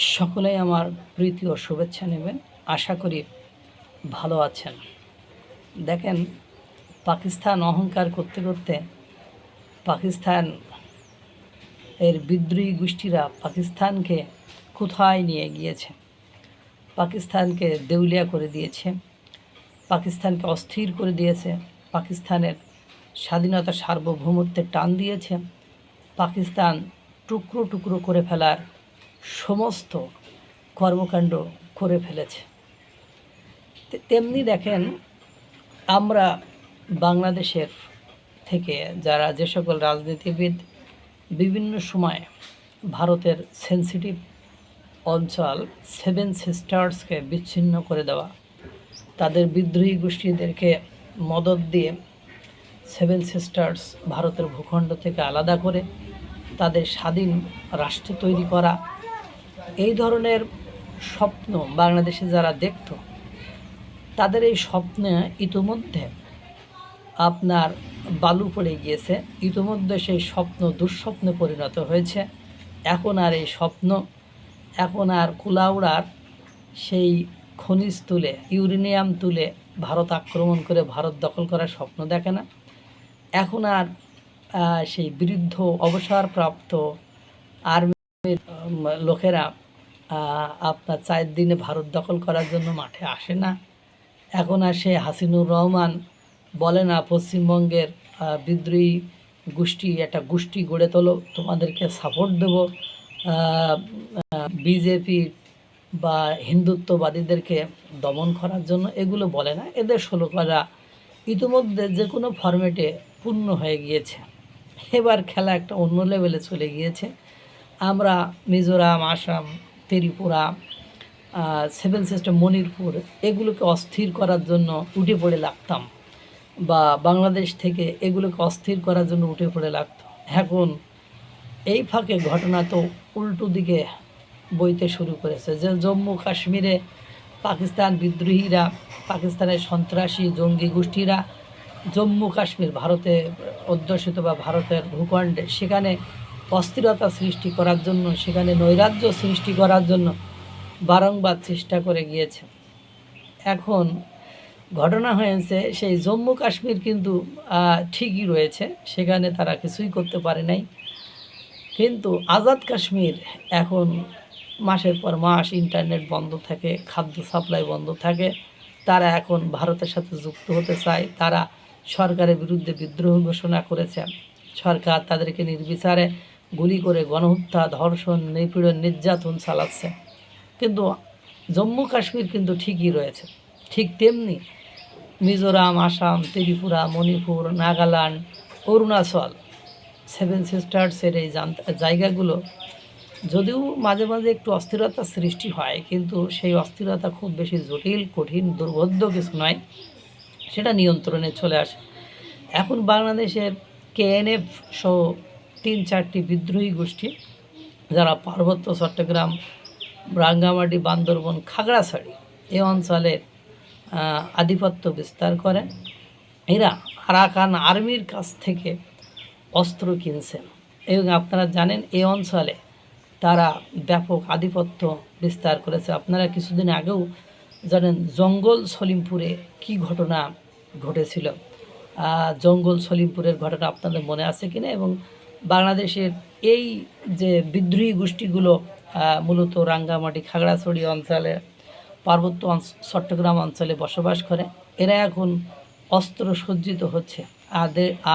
সকলেই আমার প্রীতি ও শুভেচ্ছা নেবেন। আশা করি ভালো আছেন। দেখেন, পাকিস্তান অহংকার করতে করতে পাকিস্তান এর বিদ্রোহী গোষ্ঠীরা পাকিস্তানকে কোথায় নিয়ে গিয়েছে। পাকিস্তানকে দেউলিয়া করে দিয়েছে, পাকিস্তানকে অস্থির করে দিয়েছে, পাকিস্তানের স্বাধীনতা সার্বভৌমত্বের টান দিয়েছে, পাকিস্তান টুকরো টুকরো করে ফেলার সমস্ত কর্মকাণ্ড করে ফেলেছে। তেমনি দেখেন, আমরা বাংলাদেশের থেকে যারা যে সকল রাজনীতিবিদ বিভিন্ন সময় ভারতের সেন্সিটিভ অঞ্চল সেভেন সিস্টার্সকে বিচ্ছিন্ন করে দেওয়া, তাদের বিদ্রোহী গোষ্ঠীদেরকে মদত দিয়ে সেভেন সিস্টার্স ভারতের ভূখণ্ড থেকে আলাদা করে তাদের স্বাধীন রাষ্ট্র তৈরি করা, এই ধরনের স্বপ্ন বাংলাদেশে যারা দেখত, তাদের এই স্বপ্নে ইতোমধ্যে আপনার বালু পড়ে গিয়েছে। ইতোমধ্যে সেই স্বপ্ন দুঃস্বপ্নে পরিণত হয়েছে। এখন আর এই স্বপ্ন, এখন আর কুলাউড়ার সেই খনিজ তুলে, ইউরেনিয়াম তুলে ভারত আক্রমণ করে ভারত দখল করার স্বপ্ন দেখে না। এখন আর সেই বৃদ্ধ অবসরপ্রাপ্ত আর্মির লোকেরা আপনার 4 দিনে ভারত দখল করার জন্য মাঠে আসে না। এখন আর সে হাসিনুর রহমান বলে না পশ্চিমবঙ্গের বিদ্রোহী গোষ্ঠী একটা গোষ্ঠী গড়ে তোলো, তোমাদেরকে সাপোর্ট দেব, বিজেপি বা হিন্দুত্ববাদীদেরকে দমন করার জন্য, এগুলো বলে না। এদের শ্লোকরা ইতিমধ্যে যে কোনো ফরম্যাটে পূর্ণ হয়ে গিয়েছে। এবার খেলা একটা অন্য লেভেলে চলে গিয়েছে। আমরা মিজোরাম, আসাম, ত্রিপুরা, সেভেন সিস্টার, মণিপুর, এগুলোকে অস্থির করার জন্য উঠে পড়ে লাগতাম, বা বাংলাদেশ থেকে এগুলোকে অস্থির করার জন্য উঠে পড়ে লাগত। এখন এই ফাঁকে ঘটনা তো উল্টো দিকে বইতে শুরু করেছে, যে জম্মু কাশ্মীরে পাকিস্তান বিদ্রোহীরা, পাকিস্তানের সন্ত্রাসী জঙ্গি গোষ্ঠীরা জম্মু কাশ্মীর ভারতে অধ্যুষিত বা ভারতের ভূখণ্ডে, সেখানে অস্থিরতা সৃষ্টি করার জন্য, সেখানে নৈরাজ্য সৃষ্টি করার জন্য বারংবার চেষ্টা করে গিয়েছে। এখন ঘটনা হয়েছে, সেই জম্মু কাশ্মীর কিন্তু ঠিকই রয়েছে, সেখানে তারা কিছুই করতে পারে নাই। কিন্তু আজাদ কাশ্মীর এখন মাসের পর মাস ইন্টারনেট বন্ধ থাকে, খাদ্য সাপ্লাই বন্ধ থাকে, তারা এখন ভারতের সাথে যুক্ত হতে চায়। তারা সরকারের বিরুদ্ধে বিদ্রোহ ঘোষণা করেছে। সরকার তাদেরকে নির্বিচারে গুলি করে গণহত্যা, ধর্ষণ, নিপীড়ন, নির্যাতন চালাচ্ছে। কিন্তু জম্মু কাশ্মীর কিন্তু ঠিকই রয়েছে। ঠিক তেমনি মিজোরাম, আসাম, ত্রিপুরা, মণিপুর, নাগাল্যান্ড, অরুণাচল, সেভেন সিস্টার্সের এই জায়গাগুলো যদিও মাঝে মাঝে একটু অস্থিরতার সৃষ্টি হয়, কিন্তু সেই অস্থিরতা খুব বেশি জটিল, কঠিন, দুর্বোধ্য কিছু নয়, সেটা নিয়ন্ত্রণে চলে আসে। এখন বাংলাদেশের কেএনএফ সহ 3-4টি বিদ্রোহী গোষ্ঠী, যারা পার্বত্য চট্টগ্রাম, রাঙ্গামাটি, বান্দরবন, খাগড়াছড়ি এই অঞ্চলের আধিপত্য বিস্তার করে, এরা আরাকান আর্মির কাছ থেকে অস্ত্র কিনছেন। এবং আপনারা জানেন এই অঞ্চলে তারা ব্যাপক আধিপত্য বিস্তার করেছে। আপনারা কিছুদিন আগেও জানেন জঙ্গল সলিমপুরে কি ঘটনা ঘটেছিল। জঙ্গল সলিমপুরের ঘটনা আপনাদের মনে আছে কিনা? এবং বাংলাদেশের এই যে বিদ্রোহী গোষ্ঠীগুলো মূলত রাঙ্গামাটি, খাগড়াছড়ি অঞ্চলে, পার্বত্য চট্টগ্রাম অঞ্চলে বসবাস করে, এরা এখন অস্ত্র সজ্জিত হচ্ছে।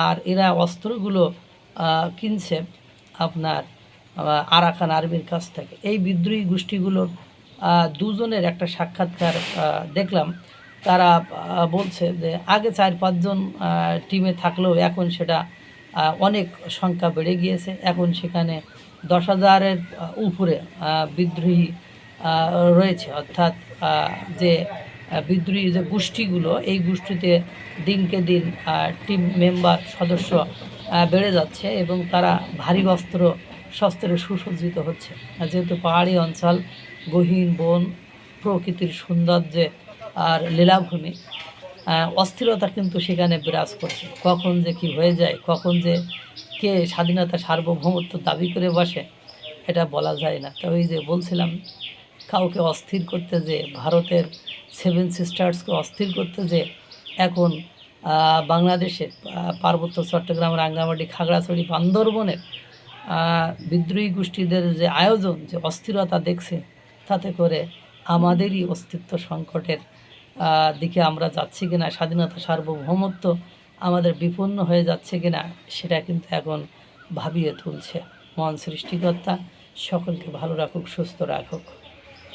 আর এরা অস্ত্রগুলো কিনছে আপনার আরাকান আর্মির কাছ থেকে। এই বিদ্রোহী গোষ্ঠীগুলোর দুজনের একটা সাক্ষাৎকার দেখলাম। তারা বলছে যে আগে 4-5 জন টিমে থাকলেও এখন সেটা অনেক সংখ্যা বেড়ে গিয়েছে। এখন সেখানে 10,000-এর উপরে বিদ্রোহী রয়েছে। অর্থাৎ যে বিদ্রোহী যে গোষ্ঠীগুলো, এই গোষ্ঠীতে দিনকে দিন টিম মেম্বার, সদস্য বেড়ে যাচ্ছে এবং তারা ভারী অস্ত্র শস্ত্রে সুসজ্জিত হচ্ছে। যেহেতু পাহাড়ি অঞ্চল, গহীন বন, প্রকৃতির সৌন্দর্যে আর লীলাভূমি, অস্থিরতা কিন্তু সেখানে বিরাজ করছে। কখন যে কি হয়ে যায়, কখন যে কে স্বাধীনতা সার্বভৌমত্ব দাবি করে বসে, এটা বলা যায় না। তো ওই যে বলছিলাম, কাউকে অস্থির করতে যে ভারতের 7 সিস্টার্সকে অস্থির করতে যে এখন বাংলাদেশের পার্বত্য চট্টগ্রাম, রাঙ্গামাটি, খাগড়াছড়ি, বান্দরবনের বিদ্রোহী গোষ্ঠীদের যে আয়োজন, যে অস্থিরতা দেখছে, তাতে করে আমাদেরই অস্তিত্ব সংকটের দিকে আমরা যাচ্ছি কিনা, স্বাধীনতা সার্বভৌমত্ব আমাদের বিপন্ন হয়ে যাচ্ছে কিনা, সেটা কিন্তু এখন ভাবিয়ে তুলছে। মহান সৃষ্টিকর্তা সকলকে ভালো রাখুক, সুস্থ রাখুক।